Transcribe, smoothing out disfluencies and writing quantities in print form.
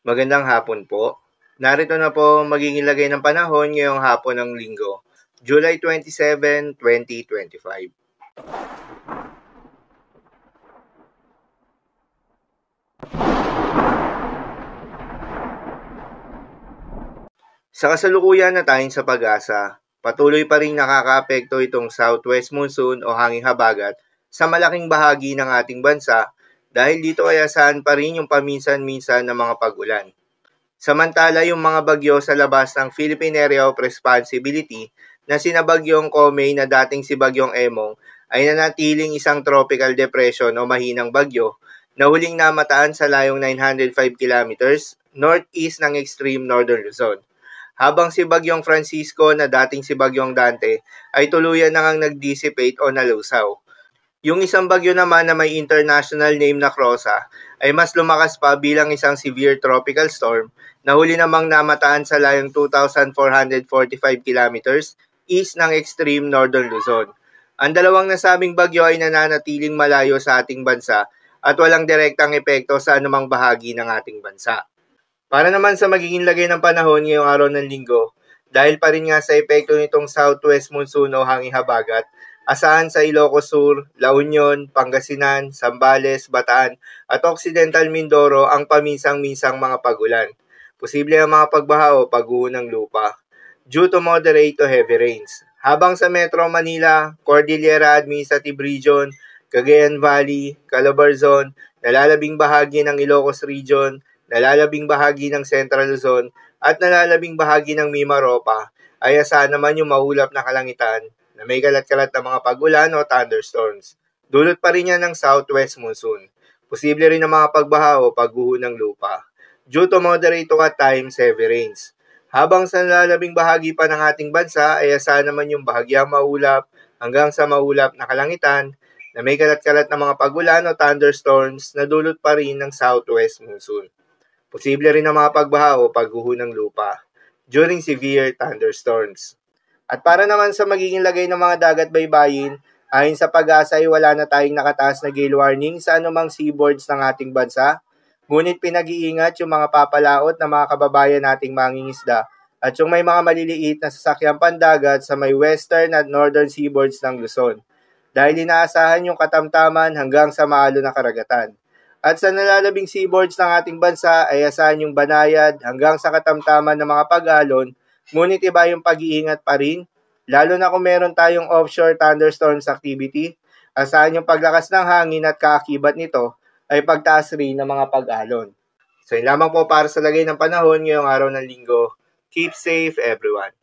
Magandang hapon po. Narito na po magiging lagay ng panahon ngayong hapon ng linggo, July 27, 2025. Sa kasalukuyan na tayong sa pag-asa, patuloy pa rin nakakaapekto itong southwest monsoon o hanging habagat sa malaking bahagi ng ating bansa dahil dito ay asahan pa rin yung paminsan-minsan na mga pag-ulan. Samantala, yung mga bagyo sa labas ng Philippine Area of Responsibility na sina Bagyong Komay na dating si Bagyong Emong ay nanatiling isang tropical depression o mahinang bagyo na huling namataan sa layong 905 kilometers northeast ng extreme northern Luzon. Habang si Bagyong Francisco na dating si Bagyong Dante ay tuluyan na ngang nag-dissipate o nalusaw. Yung isang bagyo naman na may international name na Crosa ay mas lumakas pa bilang isang severe tropical storm na huli namang namataan sa layong 2,445 kilometers east ng extreme northern Luzon. Ang dalawang nasabing bagyo ay nananatiling malayo sa ating bansa at walang direktang epekto sa anumang bahagi ng ating bansa. Para naman sa magiging lagay ng panahon ngayong araw ng linggo, dahil pa rin nga sa epekto nitong southwest monsoon o hanging habagat, asahan sa Ilocos Sur, La Union, Pangasinan, Zambales, Bataan at Occidental Mindoro ang paminsang-minsang mga pagulan. Posible ang mga pagbaha o pagguho ng lupa due to moderate to heavy rains. Habang sa Metro Manila, Cordillera Administrative Region, Cagayan Valley, Calabarzon, nalalabing bahagi ng Ilocos Region, nalalabing bahagi ng Central Luzon at nalalabing bahagi ng Mimaropa ay asahan naman yung maulap na kalangitan na may kalat-kalat na mga pag-ulan o thunderstorms. Dulot pa rin yan ng southwest monsoon. Posible rin ang mga pagbaha o pagguho ng lupa due to moderate to at times heavy rains. Habang sa nalalabing bahagi pa ng ating bansa ay asahan naman yung bahagyang maulap hanggang sa maulap na kalangitan na may kalat-kalat na mga pag-ulan o thunderstorms na dulot pa rin ng southwest monsoon. Posible rin ang mga pagbaha o pagguho ng lupa during severe thunderstorms. At para naman sa magiging lagay ng mga dagat baybayin, ayon sa pag-asa ay wala na tayong nakataas na gale warning sa anumang seaboards ng ating bansa. Ngunit pinag-iingat yung mga papalaot na mga kababayan nating mangingisda at yung may mga maliliit na sasakyang pandagat sa may western at northern seaboards ng Luzon. Dahil inaasahan yung katamtaman hanggang sa maalo na karagatan. At sa nalalabing seaboards ng ating bansa ay asahan yung banayad hanggang sa katamtaman ng mga pag-alon, ngunit iba yung pag-iingat pa rin, lalo na kung meron tayong offshore thunderstorms activity, asahan yung paglakas ng hangin at kaakibat nito ay pagtaas rin ng mga pag-alon. So yun lamang po para sa lagay ng panahon ngayong araw ng linggo. Keep safe everyone.